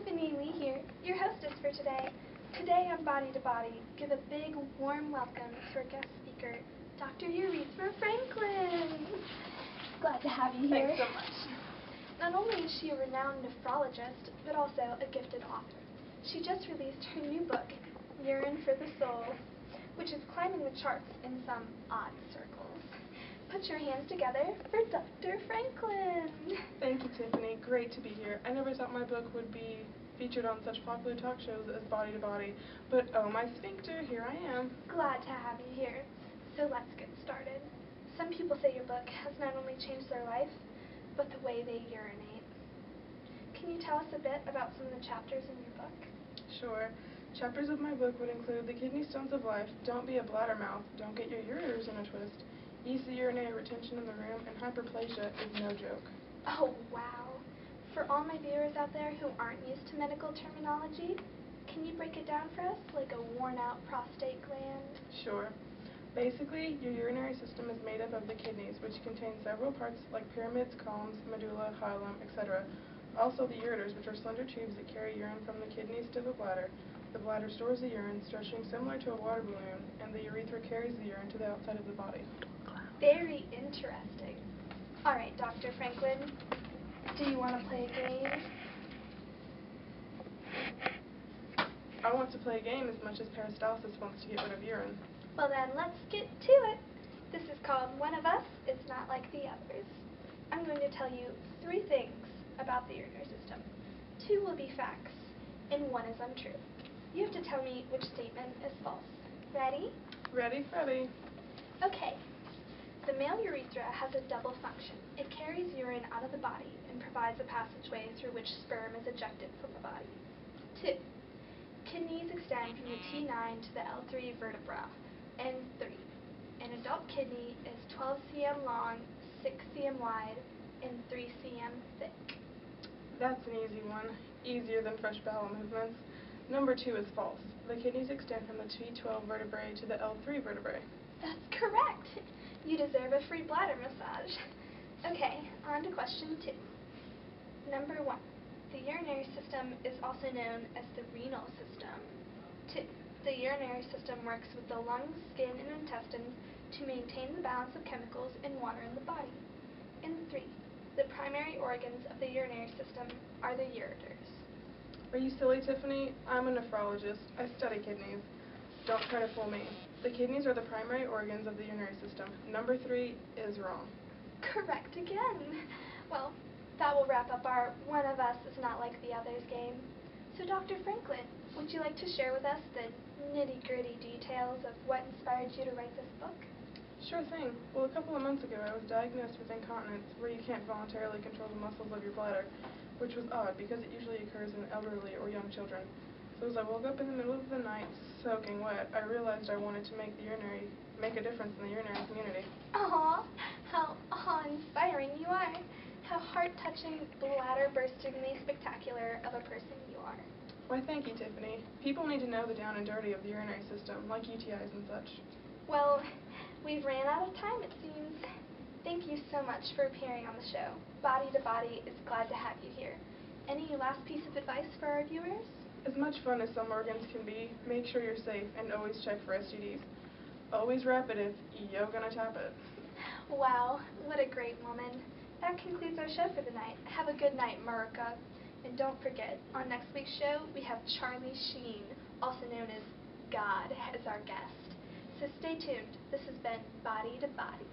Tiffany Lee here, your hostess for today. Today on Body to Body, give a big, warm welcome to our guest speaker, Dr. Urethra Franklin. Glad to have you here. Thanks so much. Not only is she a renowned nephrologist, but also a gifted author. She just released her new book, Urine for the Soul, which is climbing the charts in some odd circles. Put your hands together for Dr. Franklin. Thank you, Tiffany. Great to be here. I never thought my book would be featured on such popular talk shows as Body to Body, but oh my sphincter, here I am. Glad to have you here. So let's get started. Some people say your book has not only changed their life, but the way they urinate. Can you tell us a bit about some of the chapters in your book? Sure. Chapters of my book would include the kidney stones of life, don't be a bladdermouth, don't get your ureters in a twist, easy urinary retention in the room, and hyperplasia is no joke. Oh, wow. For all my viewers out there who aren't used to medical terminology, can you break it down for us like a worn-out prostate gland? Sure. Basically, your urinary system is made up of the kidneys, which contain several parts like pyramids, columns, medulla, hilum, etc. Also the ureters, which are slender tubes that carry urine from the kidneys to the bladder. The bladder stores the urine, stretching similar to a water balloon, and the urethra carries the urine to the outside of the body. Very interesting. All right, Dr. Franklin, do you want to play a game? I want to play a game as much as peristalsis wants to get rid of urine. Well then, let's get to it. This is called One of Us is Not Like the Others. I'm going to tell you 3 things about the urinary system. 2 will be facts, and 1 is untrue. You have to tell me which statement is false. Ready? Ready, Freddy. Okay. The male urethra has a double function. It carries urine out of the body and provides a passageway through which sperm is ejected from the body. 2. Kidneys extend from the T9 to the L3 vertebra. And 3. An adult kidney is 12 cm long, 6 cm wide, and 3 cm thick. That's an easy one. Easier than fresh bowel movements. Number 2 is false. The kidneys extend from the T12 vertebrae to the L3 vertebrae. That's correct. You deserve a free bladder massage. Okay, on to question 2. Number 1. The urinary system is also known as the renal system. 2. The urinary system works with the lungs, skin, and intestines to maintain the balance of chemicals and water in the body. And 3. The primary organs of the urinary system are the ureters. Are you silly, Tiffany? I'm a nephrologist. I study kidneys. Don't try to fool me. The kidneys are the primary organs of the urinary system. Number 3 is wrong. Correct again. Well, that will wrap up our One of Us is Not Like the Others game. So Dr. Franklin, would you like to share with us the nitty-gritty details of what inspired you to write this book? Sure thing. Well, a couple of months ago, I was diagnosed with incontinence, where you can't voluntarily control the muscles of your bladder, which was odd because it usually occurs in elderly or young children. So as I woke up in the middle of the night, soaking wet, I realized I wanted to make a difference in the urinary community. Aw, how inspiring you are. How heart-touching, bladder-burstingly spectacular of a person you are. Why, thank you, Tiffany. People need to know the down and dirty of the urinary system, like UTIs and such. Well, we've ran out of time, it seems. Thank you so much for appearing on the show. Body to Body is glad to have you here. Any last piece of advice for our viewers? As much fun as some organs can be, make sure you're safe and always check for STDs. Always wrap it if you're gonna tap it. Wow, what a great woman. That concludes our show for the night. Have a good night, America. And don't forget, on next week's show, we have Charlie Sheen, also known as God, as our guest. So stay tuned. This has been Body to Body.